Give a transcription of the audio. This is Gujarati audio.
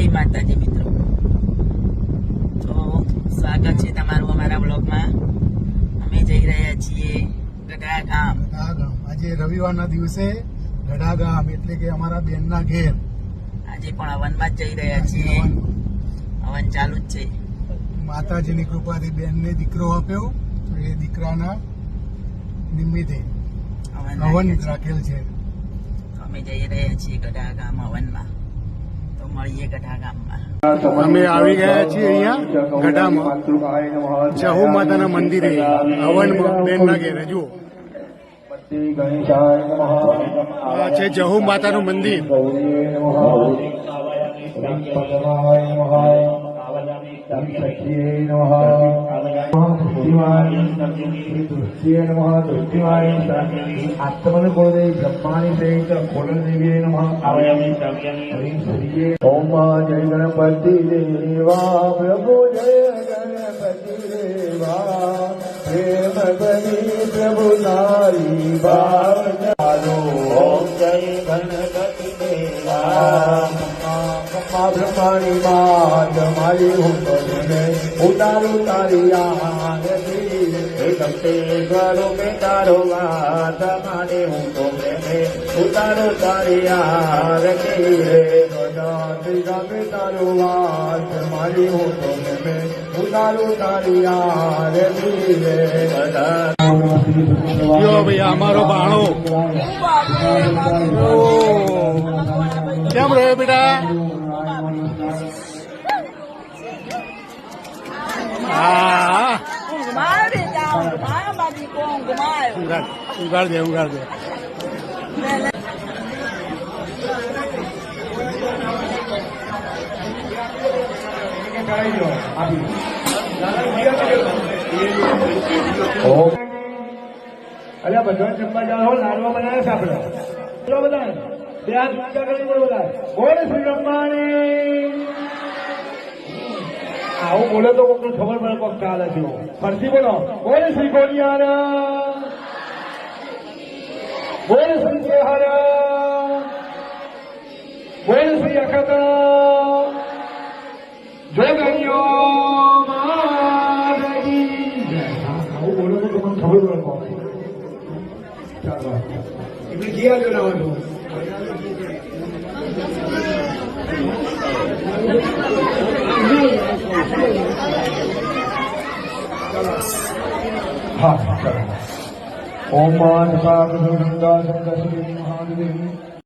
જય માતાજી મિત્રો. તો સ્વાગત છે તમારું અમારા બ્લોગમાં. અમે જઈ રહ્યા છીએ ગઢા ગામ. આજે રવિવારના દિવસે ગઢા ગામ એટલે કે અમારા બેનના ઘેર. આજે પણ હવનમાં જ જઈ રહ્યા છીએ. હવન ચાલુ જ છે. માતાજીની કૃપાથી બેનને દીકરો આપ્યો, એ દીકરાના નિમિત્તે હવન રાખેલ છે. અમે જઈ રહ્યા છીએ ગઢા ગામ હવનમાં. તો મળીએ ગઢા ગામમાં. અમે આવી ગયા છીએ અહીંયા ગઢામાં જહુ માતાના મંદિરે હવનમાં બેનના ઘેરે. જુઓ, આ છે જહુ માતાનું મંદિર. આત્મન કોદે બ્રહ્માણી સહિત ખોલ દેવી નમઃ. ઓમ જય ગણપતિ દેવા પ્રભુ જય ગણપતિ દેવા પ્રેમ બની પ્રભુ નારી ભાવ. ઓમ જય ગણપતિ દેવા બ્રહ્માણી માત મારી હું તો ઉતારું તારી આરતી. ગમતેશ્વરો મેં તારો વાત માને હું તો ઉતારો તારી આરતી. ગમે તારો વાત મારી હું તો ઉતારું તારી આરતી. ભાઈ અમારો બાણો કેમ રહ્યો બેટા? હા, ઉગાડ દે. અલ્યા ભગવાન જમવા જાઓ, લાડવા બનાવે છે આપડે. ચલો બધા બે હાથ ઊંચા કરી બોલો બધા. બોલ શ્રી રમવાણી. આવું બોલો તો કોઈક ખબર પડે કોઈક ચાલે છે. ફરતી બોલો. બોલ શ્રી ગોલિયારા, બોલ શ્રી કેહારા, બોલ શ્રી અખતરા, જોગણીઓ માતાજી. આવું બોલો તો તમને ખબર પડે કોક. ચાલો એટલે ગયા જણાવવાનું. હા, ઓમ મહાન ભાગ ગંગા શંકર શ્રી મહાદેવ